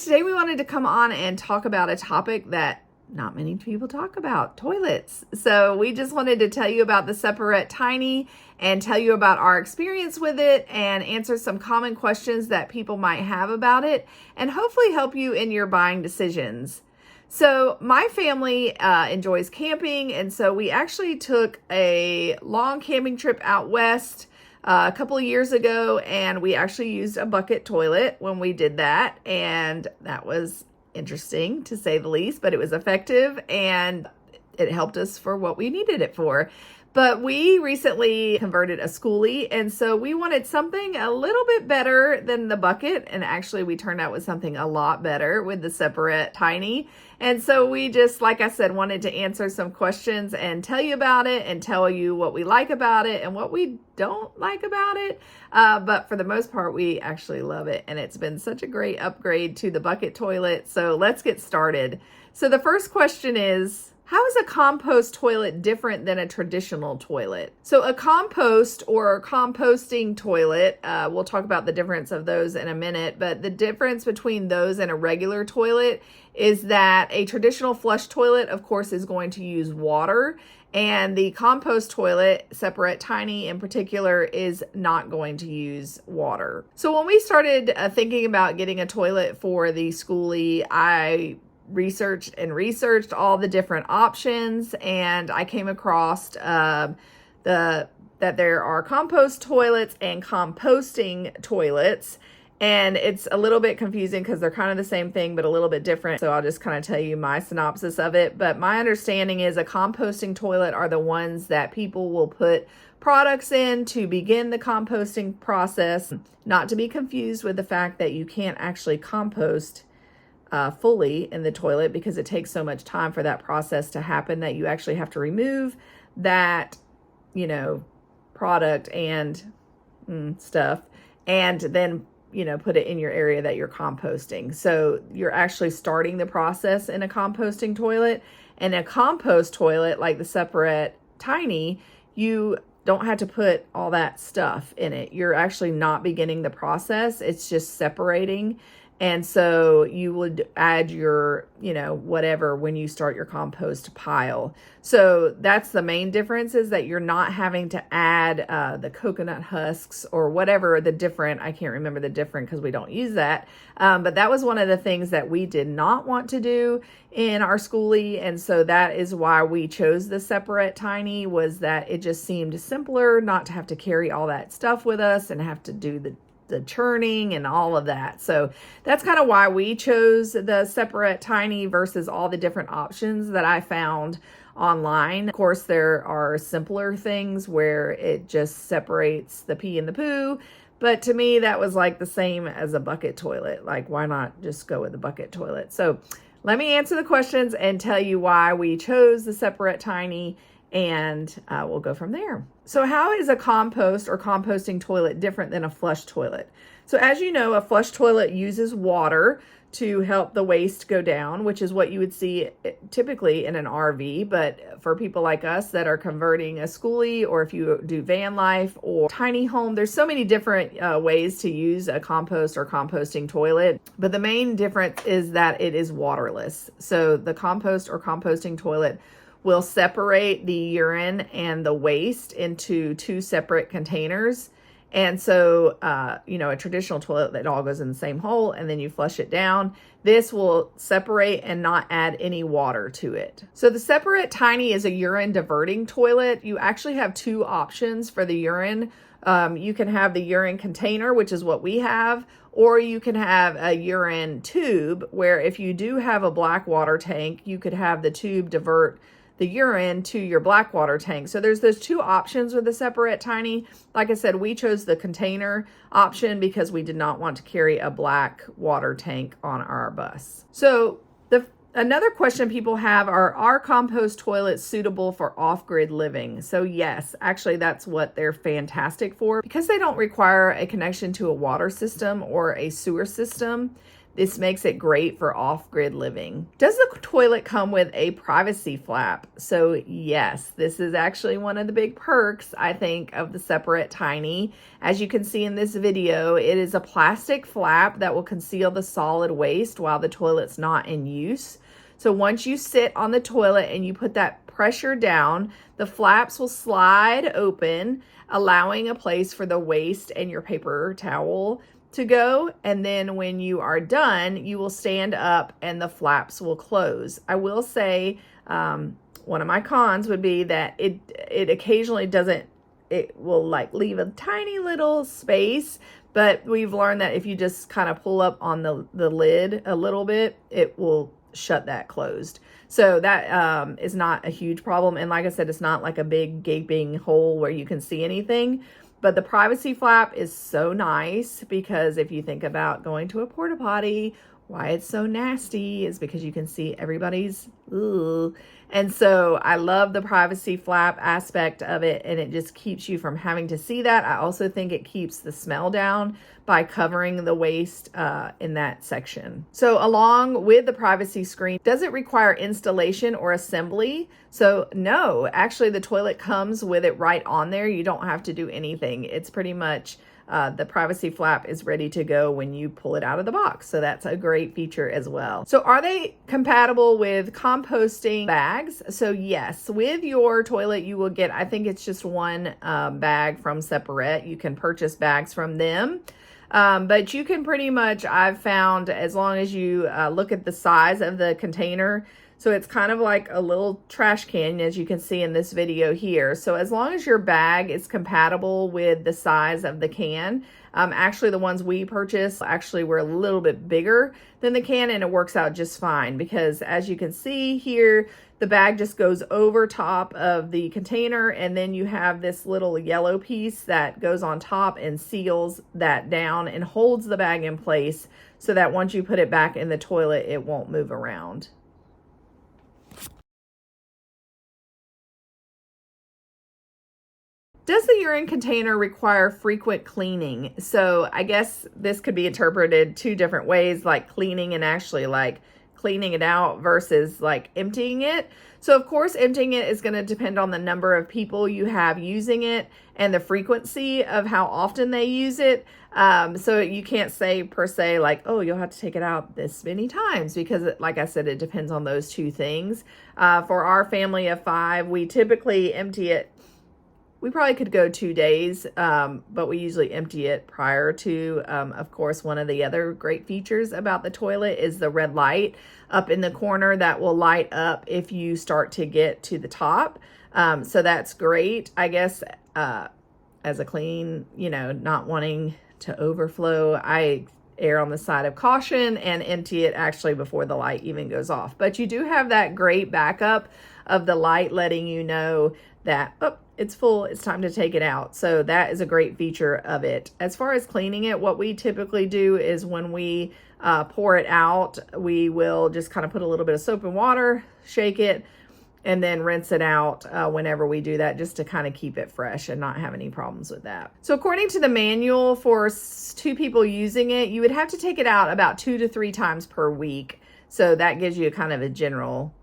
today we wanted to come on and talk about a topic that not many people talk about, toilets. So we just wanted to tell you about the Separett Tiny and tell you about our experience with it and answer some common questions that people might have about it and hopefully help you in your buying decisions. So my family enjoys camping, and so we actually took a long camping trip out west a couple of years ago, and we actually used a bucket toilet when we did that, and that was interesting to say the least, but it was effective and it helped us for what we needed it for. But we recently converted a Skoolie, and so we wanted something a little bit better than the bucket, and actually we turned out with something a lot better with the Separett Tiny. And so we just, like I said, wanted to answer some questions and tell you about it and tell you what we like about it and what we don't like about it. But for the most part, we actually love it, and it's been such a great upgrade to the bucket toilet. So let's get started. So the first question is, how is a compost toilet different than a traditional toilet? So a compost or composting toilet, we'll talk about the difference of those in a minute, but the difference between those and a regular toilet is that a traditional flush toilet, of course, is going to use water, and the compost toilet, Separett Tiny in particular, is not going to use water. So when we started thinking about getting a toilet for the Skoolie, I researched all the different options, and I came across that there are compost toilets and composting toilets, and it's a little bit confusing because they're kind of the same thing but a little bit different. So I'll just kind of tell you my synopsis of it. But my understanding is a composting toilet are the ones that people will put products in to begin the composting process, not to be confused with the fact that you can't actually compost fully in the toilet because it takes so much time for that process to happen that you actually have to remove that, product and stuff, and then, put it in your area that you're composting. So you're actually starting the process in a composting toilet. And a compost toilet like the Separett Tiny, you don't have to put all that stuff in it. You're actually not beginning the process. It's just separating. And so you would add your, whatever when you start your compost pile. So that's the main difference, is that you're not having to add the coconut husks or whatever I can't remember the different because we don't use that. But that was one of the things that we did not want to do in our Skoolie. And so that is why we chose the Separett Tiny, was that it just seemed simpler not to have to carry all that stuff with us and have to do the churning and all of that. So that's kind of why we chose the Separett Tiny versus all the different options that I found online. Of course, there are simpler things where it just separates the pee and the poo. But to me, that was like the same as a bucket toilet. Like, why not just go with the bucket toilet? So let me answer the questions and tell you why we chose the Separett Tiny, and we'll go from there. So how is a compost or composting toilet different than a flush toilet? So as you know, a flush toilet uses water to help the waste go down, which is what you would see typically in an RV. But for people like us that are converting a Skoolie, or if you do van life or tiny home, there's so many different ways to use a compost or composting toilet. But the main difference is that it is waterless. So the compost or composting toilet will separate the urine and the waste into two separate containers. And so, a traditional toilet, that all goes in the same hole and then you flush it down. This will separate and not add any water to it. So the Separett Tiny is a urine diverting toilet. You actually have two options for the urine. You can have the urine container, which is what we have, or you can have a urine tube, where if you do have a black water tank, you could have the tube divert the urine to your black water tank. So there's those two options with the Separett Tiny. Like I said, we chose the container option because we did not want to carry a black water tank on our bus. So another question people have are compost toilets suitable for off-grid living? So yes, actually that's what they're fantastic for, because they don't require a connection to a water system or a sewer system. This makes it great for off-grid living. Does the toilet come with a privacy flap? So yes, this is actually one of the big perks, I think, of the Separett Tiny. As you can see in this video, it is a plastic flap that will conceal the solid waste while the toilet's not in use. So once you sit on the toilet and you put that pressure down, the flaps will slide open, allowing a place for the waste and your paper towel to go. And then when you are done, you will stand up and the flaps will close. I will say one of my cons would be that it occasionally doesn't, it will like leave a tiny little space, but we've learned that if you just kind of pull up on the lid a little bit, it will shut that closed. So that is not a huge problem. And like I said, it's not like a big gaping hole where you can see anything. But the privacy flap is so nice because if you think about going to a porta potty, why it's so nasty is because you can see everybody's, ugh. And so I love the privacy flap aspect of it, and it just keeps you from having to see that. I also think it keeps the smell down by covering the waste in that section. So along with the privacy screen, does it require installation or assembly? So no, actually the toilet comes with it right on there. You don't have to do anything. It's pretty much the privacy flap is ready to go when you pull it out of the box. So that's a great feature as well. So are they compatible with composting bags? So yes, with your toilet, you will get, I think it's just one bag from Separett. You can purchase bags from them. But you can pretty much, I've found, as long as you look at the size of the container, so it's kind of like a little trash can, as you can see in this video here. So as long as your bag is compatible with the size of the can, actually the ones we purchased actually were a little bit bigger than the can, and it works out just fine because as you can see here, the bag just goes over top of the container, and then you have this little yellow piece that goes on top and seals that down and holds the bag in place so that once you put it back in the toilet, it won't move around. Does the urine container require frequent cleaning? So I guess this could be interpreted two different ways, like cleaning and actually like cleaning it out versus like emptying it. So of course, emptying it is going to depend on the number of people you have using it and the frequency of how often they use it. So you can't say per se like, oh, you'll have to take it out this many times because like I said, it depends on those two things. For our family of 5, we typically empty it. We probably could go 2 days, but we usually empty it prior to. Of course, one of the other great features about the toilet is the red light up in the corner that will light up if you start to get to the top. So that's great. I guess as a clean, not wanting to overflow, I err on the side of caution and empty it actually before the light even goes off. But you do have that great backup of the light letting you know that, oh, it's full, it's time to take it out. So that is a great feature of it. As far as cleaning it, what we typically do is when we pour it out, we will just kind of put a little bit of soap and water, shake it, and then rinse it out whenever we do that, just to kind of keep it fresh and not have any problems with that. So according to the manual, for 2 people using it, you would have to take it out about 2 to 3 times per week. So that gives you kind of a general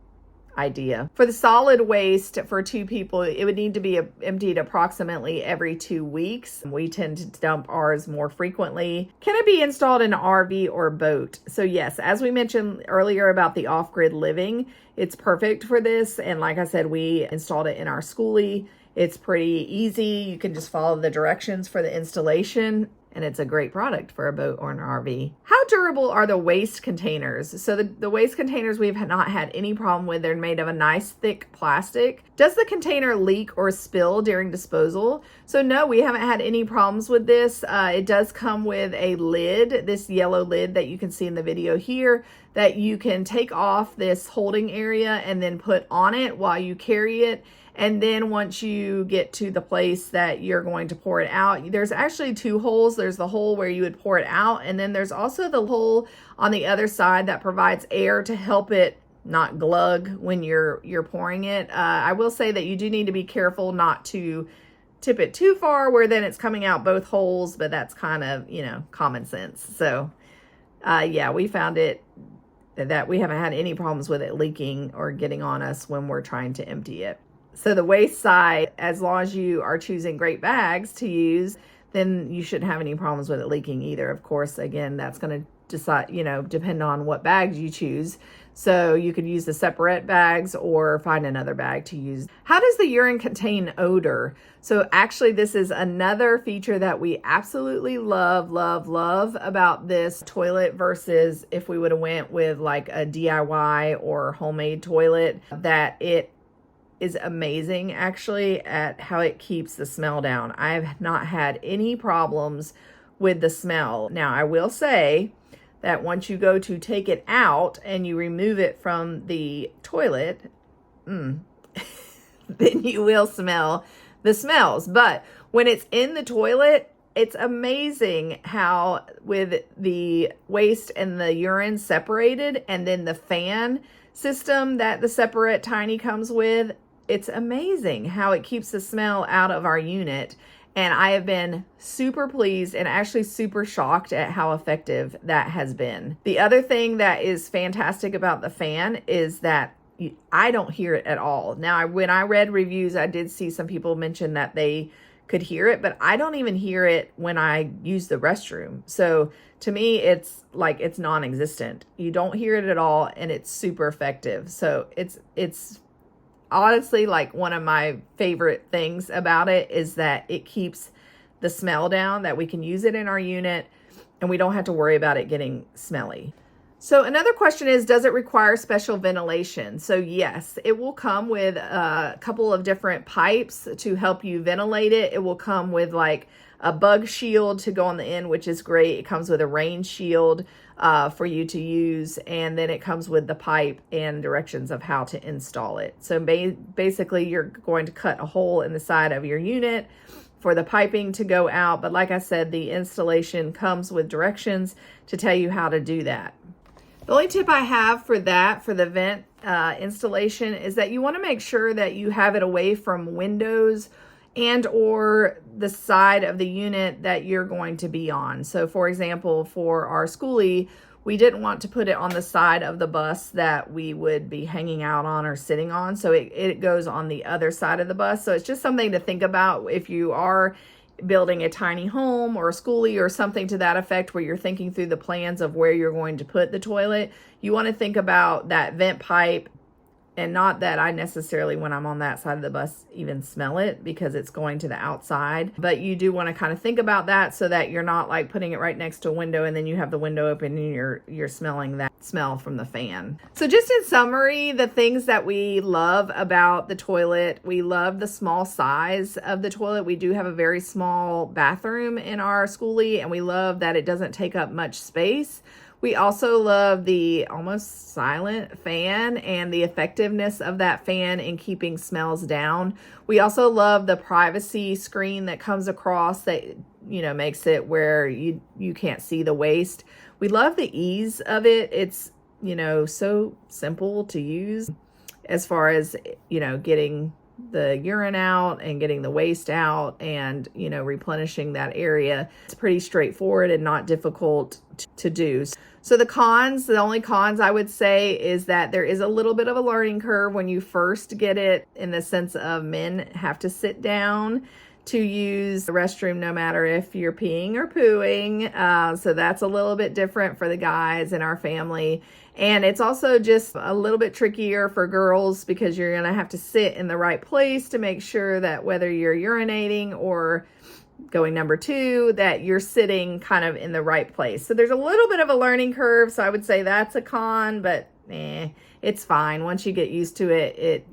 idea. For the solid waste for 2 people, it would need to be emptied approximately every 2 weeks. We tend to dump ours more frequently. Can it be installed in an RV or boat? So yes, as we mentioned earlier about the off-grid living, it's perfect for this. And like I said, we installed it in our Skoolie. It's pretty easy. You can just follow the directions for the installation, and it's a great product for a boat or an RV. How durable are the waste containers? So the waste containers we've not had any problem with. They're made of a nice thick plastic. Does the container leak or spill during disposal? So no, we haven't had any problems with this. It does come with a lid, this yellow lid that you can see in the video here, that you can take off this holding area and then put on it while you carry it. And then once you get to the place that you're going to pour it out, there's actually 2 holes. There's the hole where you would pour it out, and then there's also the hole on the other side that provides air to help it not glug when you're pouring it. I will say that you do need to be careful not to tip it too far where then it's coming out both holes, but that's kind of, common sense. So Yeah, we found it that we haven't had any problems with it leaking or getting on us when we're trying to empty it. So the waste side, as long as you are choosing great bags to use, then you shouldn't have any problems with it leaking either. Of course, again, that's going to depend on what bags you choose. So you could use the Separett bags or find another bag to use. How does the urine contain odor? So actually, this is another feature that we absolutely love about this toilet versus if we would have went with like a DIY or homemade toilet, that it is amazing actually at how it keeps the smell down. I've not had any problems with the smell. Now, I will say that once you go to take it out and you remove it from the toilet, then you will smell the smells. But when it's in the toilet, it's amazing how with the waste and the urine separated, and then the fan system that the Separett Tiny comes with, it's amazing how it keeps the smell out of our unit. And I have been super pleased and actually super shocked at how effective that has been. The other thing that is fantastic about the fan is that I don't hear it at all. Now, when I read reviews, I did see some people mention that they could hear it, but I don't even hear it when I use the restroom. So to me, it's like it's non-existent. You don't hear it at all, and it's super effective. So it's honestly like one of my favorite things about it is that it keeps the smell down, that we can use it in our unit and we don't have to worry about it getting smelly. So another question is, does it require special ventilation? So yes, it will come with a couple of different pipes to help you ventilate it. It will come with like a bug shield to go on the end, which is great. It comes with a rain shield for you to use, and then it comes with the pipe and directions of how to install it. So basically you're going to cut a hole in the side of your unit for the piping to go out. But like I said, the installation comes with directions to tell you how to do that. The only tip I have for that, for the vent installation, is that you want to make sure that you have it away from windows and or the side of the unit that you're going to be on. So for example, for our Skoolie, we didn't want to put it on the side of the bus that we would be hanging out on or sitting on. So it goes on the other side of the bus. So it's just something to think about if you are building a tiny home or a Skoolie or something to that effect, where you're thinking through the plans of where you're going to put the toilet. You want to think about that vent pipe. And not that I necessarily, when I'm on that side of the bus, even smell it because it's going to the outside. But you do want to kind of think about that so that you're not like putting it right next to a window and then you have the window open and you're smelling that smell from the fan. So just in summary, the things that we love about the toilet, we love the small size of the toilet. We do have a very small bathroom in our Skoolie, and we love that it doesn't take up much space. We also love the almost silent fan and the effectiveness of that fan in keeping smells down. We also love the privacy screen that comes across that, makes it where you can't see the waste. We love the ease of it. It's, so simple to use as far as, getting the urine out and getting the waste out and, replenishing that area. It's pretty straightforward and not difficult to do. So the only cons I would say is that there is a little bit of a learning curve when you first get it, in the sense of men have to sit down to use the restroom no matter if you're peeing or pooing. So that's a little bit different for the guys in our family. And it's also just a little bit trickier for girls because you're going to have to sit in the right place to make sure that whether you're urinating or going number 2, that you're sitting kind of in the right place. So there's a little bit of a learning curve. So I would say that's a con, but it's fine. Once you get used to it,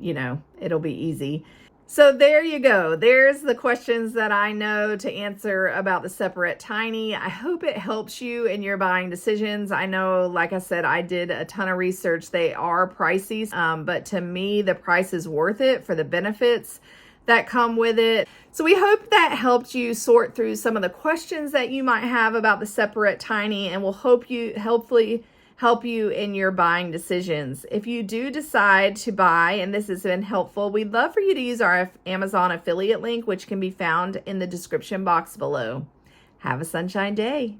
it'll be easy. So there you go. There's the questions that I know to answer about the Separett Tiny. I hope it helps you in your buying decisions. I know, like I said, I did a ton of research. They are pricey, but to me, the price is worth it for the benefits that come with it. So we hope that helped you sort through some of the questions that you might have about the Separett Tiny, and will hopefully help you in your buying decisions. If you do decide to buy, and this has been helpful, we'd love for you to use our Amazon affiliate link, which can be found in the description box below. Have a sunshine day.